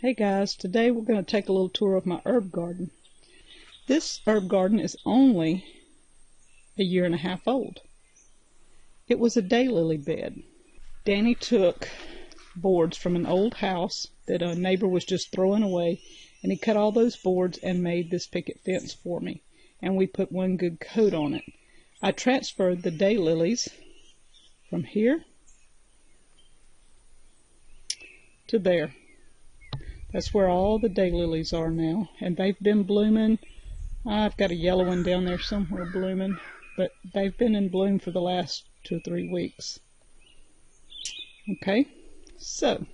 Hey guys, today we're going to take a little tour of my herb garden. This herb garden is only a year and a half old. It was a daylily bed. Danny took boards from an old house that a neighbor was just throwing away, and he cut all those boards and made this picket fence for me, and we put one good coat on it. I transferred the daylilies from here to there. That's where all the daylilies are now, and they've been blooming. I've got a yellow one down there somewhere blooming, but they've been in bloom for the last 2 or 3 weeks. Okay, so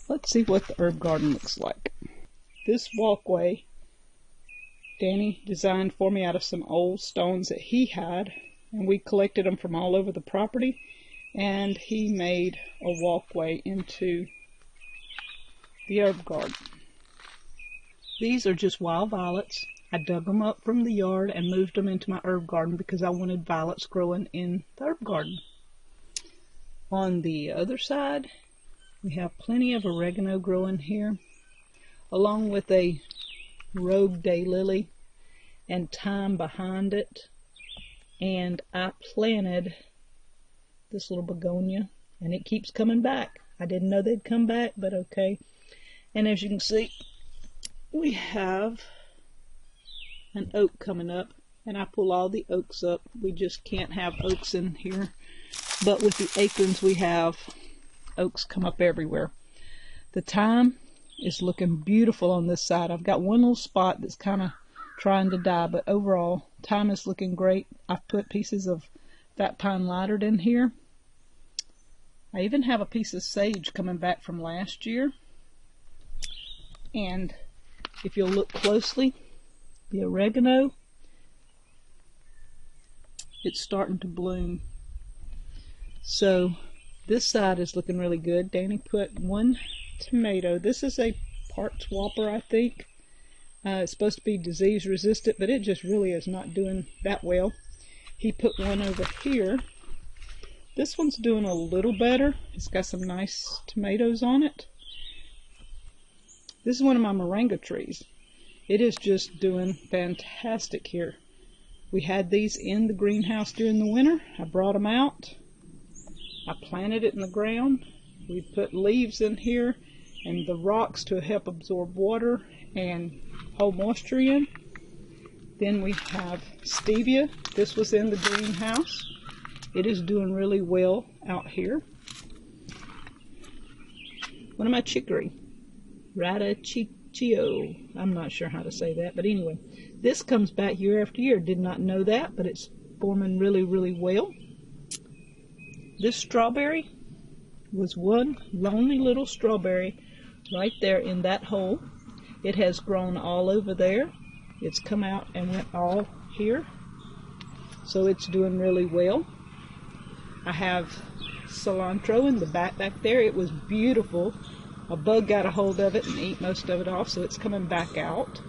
let's see what the herb garden looks like. This walkway Danny designed for me out of some old stones that he had, and we collected them from all over the property, and he made a walkway into the herb garden. These are just wild violets. I dug them up from the yard and moved them into my herb garden because I wanted violets growing in the herb garden. On the other side, we have plenty of oregano growing here, along with a rogue daylily and thyme behind it. And I planted this little begonia, and it keeps coming back. I didn't know they'd come back, but okay. And as you can see, we have an oak coming up, and I pull all the oaks up. We just can't have oaks in here, but with the acorns we have, oaks come up everywhere. The thyme is looking beautiful on this side. I've got one little spot that's kind of trying to die, but overall, thyme is looking great. I've put pieces of fat pine lightard in here. I even have a piece of sage coming back from last year. And if you'll look closely, the oregano, it's starting to bloom. So this side is looking really good. Danny put one tomato. This is a part swapper, I think. It's supposed to be disease resistant, but it just really is not doing that well. He put one over here. This one's doing a little better. It's got some nice tomatoes on it. This is one of my Moranga trees. It is just doing fantastic here. We had these in the greenhouse during the winter. I brought them out. I planted it in the ground. We put leaves in here and the rocks to help absorb water and hold moisture in. Then we have Stevia. This was in the greenhouse. It is doing really well out here. One of my chicory. Radicchio. I'm not sure how to say that, but anyway, this comes back year after year. Did not know that, but it's forming really, really well. This strawberry was one lonely little strawberry right there in that hole. It has grown all over there. It's come out and went all here, so it's doing really well. I have cilantro in the back there. It was beautiful. A bug got a hold of it and ate most of it off, so it's coming back out.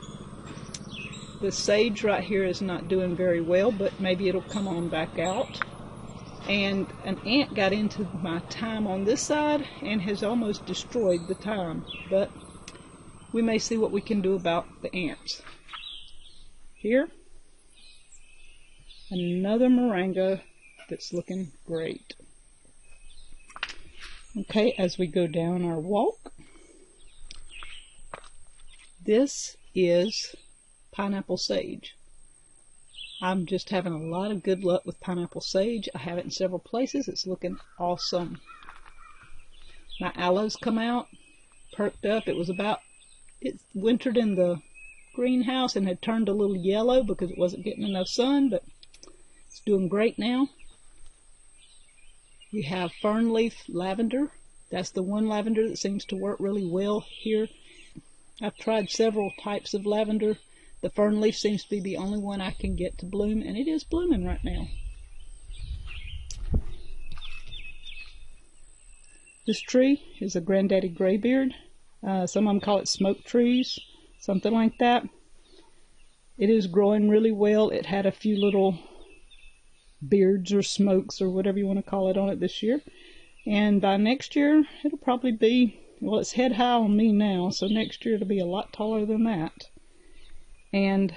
The sage right here is not doing very well, but maybe it'll come on back out. And an ant got into my thyme on this side and has almost destroyed the thyme, but we may see what we can do about the ants. Here, another Moranga that's looking great. Okay, as we go down our walk, this is pineapple sage. I'm just having a lot of good luck with pineapple sage. I have it in several places. It's looking awesome. My aloes come out, perked up. It wintered in the greenhouse and had turned a little yellow because it wasn't getting enough sun, but it's doing great now. We have fern leaf lavender. That's the one lavender that seems to work really well here. I've tried several types of lavender. The fern leaf seems to be the only one I can get to bloom, and it is blooming right now. This tree is a granddaddy graybeard. Some of them call it smoke trees, something like that. It is growing really well. It had a few little beards or smokes or whatever you want to call it on it this year, and by next year it'll probably be well, it's head high on me now, so next year it'll be a lot taller than that. And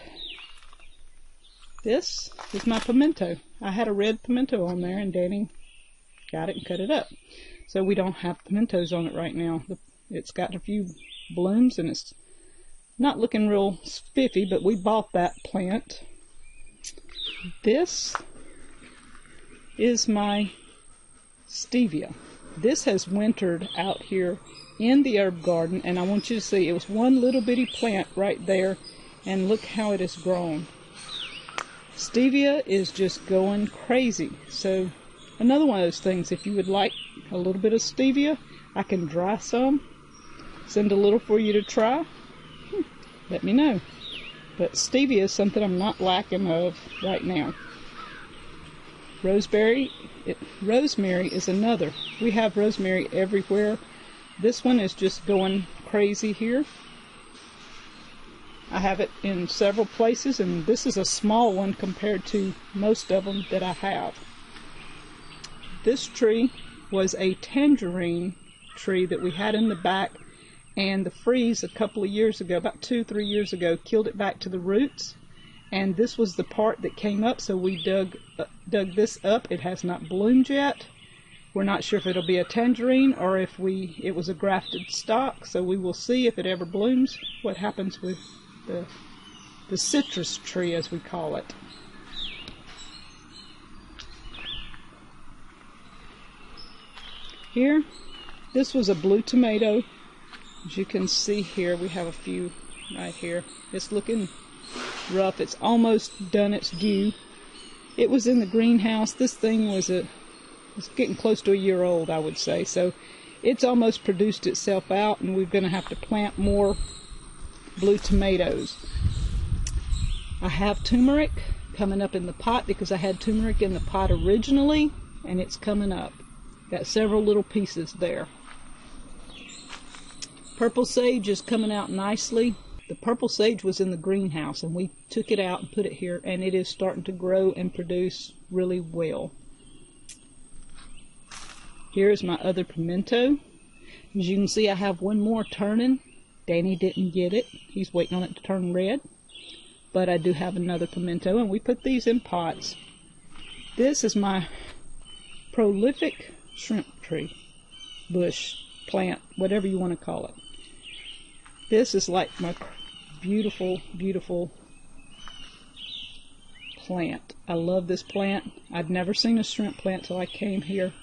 this is my pimento. I had a red pimento on there, and Danny got it and cut it up. So we don't have pimentos on it right now. It's got a few blooms, and it's not looking real spiffy, but we bought that plant. This is my Stevia. This has wintered out here in the herb garden, and I want you to see, it was one little bitty plant right there, and look how it has grown. Stevia is just going crazy. So another one of those things, if you would like a little bit of stevia, I can dry some, send a little for you to try. Let me know. But stevia is something I'm not lacking of right now. Rosemary is another. We have rosemary everywhere. This one is just going crazy here. I have it in several places, and this is a small one compared to most of them that I have. This tree was a tangerine tree that we had in the back, and the freeze a couple of years ago, about 2-3 years ago, killed it back to the roots. And this was the part that came up, so we dug this up. It has not bloomed yet. We're not sure if it'll be a tangerine or if it was a grafted stock, so we will see if it ever blooms, what happens with the citrus tree, as we call it. Here, this was a blue tomato. As you can see here, we have a few right here. It's looking rough. It's almost done its due. It was in the greenhouse. This thing was it's getting close to a year old, I would say. So it's almost produced itself out, and we're going to have to plant more blue tomatoes. I have turmeric coming up in the pot because I had turmeric in the pot originally, and it's coming up. Got several little pieces there. Purple sage is coming out nicely. The purple sage was in the greenhouse, and we took it out and put it here, and it is starting to grow and produce really well. Here's my other pimento. As you can see, I have one more turning. Danny didn't get it. He's waiting on it to turn red. But I do have another pimento, and we put these in pots. This is my prolific shrimp tree, bush, plant, whatever you want to call it. This is like my beautiful, beautiful plant. I love this plant. I'd never seen a shrimp plant till I came here.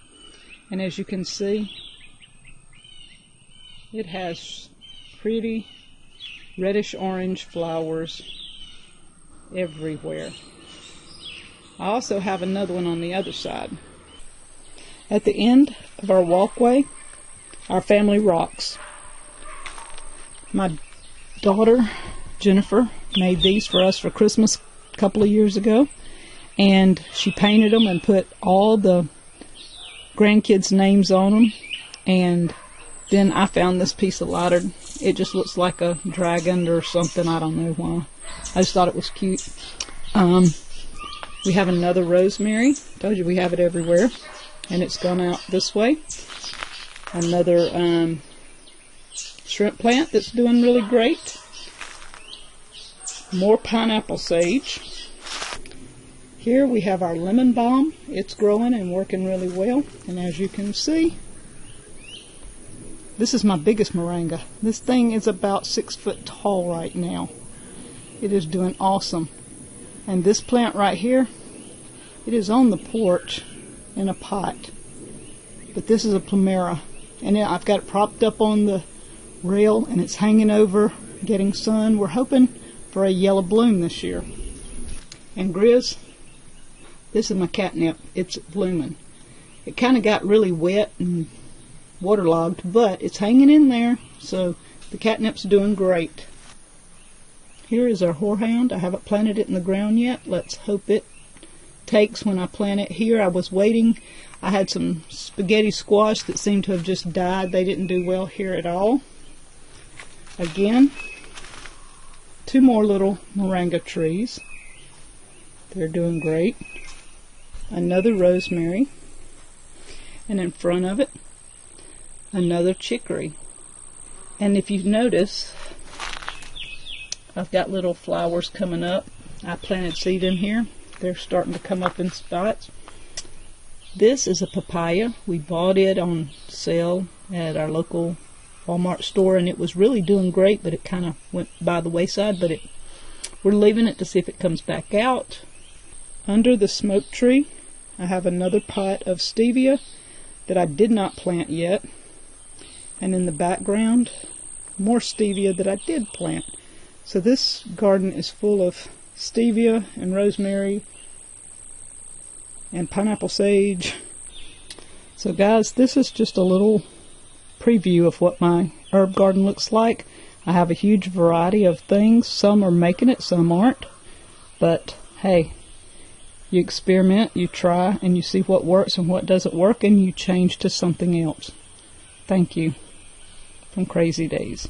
And as you can see, it has pretty reddish orange flowers everywhere. I also have another one on the other side. At the end of our walkway, our family rocks. My daughter, Jennifer, made these for us for Christmas a couple of years ago, and she painted them and put all the grandkids' names on them, and then I found this piece of lighter. It just looks like a dragon or something. I don't know why. I just thought it was cute. We have another rosemary. Told you we have it everywhere, and it's gone out this way. Another shrimp plant that's doing really great. More pineapple sage. Here we have our lemon balm. It's growing and working really well. And as you can see, this is my biggest Moranga. This thing is about 6 foot tall right now. It is doing awesome. And this plant right here, it is on the porch in a pot. But this is a plumera. And I've got it propped up on the rail, and it's hanging over, getting sun. We're hoping for a yellow bloom this year. And Grizz, this is my catnip. It's blooming. It kind of got really wet and waterlogged, but it's hanging in there, so the catnip's doing great. Here is our horehound. I haven't planted it in the ground yet. Let's hope it takes when I plant it here. I was waiting. I had some spaghetti squash that seemed to have just died. They didn't do well here at all. Again, 2 more little Moranga trees. They're doing great. Another rosemary. And in front of it, another chicory. And if you notice, I've got little flowers coming up. I planted seed in here. They're starting to come up in spots. This is a papaya. We bought it on sale at our local Walmart store, and it was really doing great, but it kind of went by the wayside. But we're leaving it to see if it comes back out. Under the smoke tree, I have another pot of stevia that I did not plant yet. And in the background, more stevia that I did plant. So this garden is full of stevia and rosemary and pineapple sage. So guys, this is just a little preview of what my herb garden looks like. I have a huge variety of things. Some are making it, some aren't. But hey, you experiment, you try, and you see what works and what doesn't work, and you change to something else. Thank you. From Crazy Days.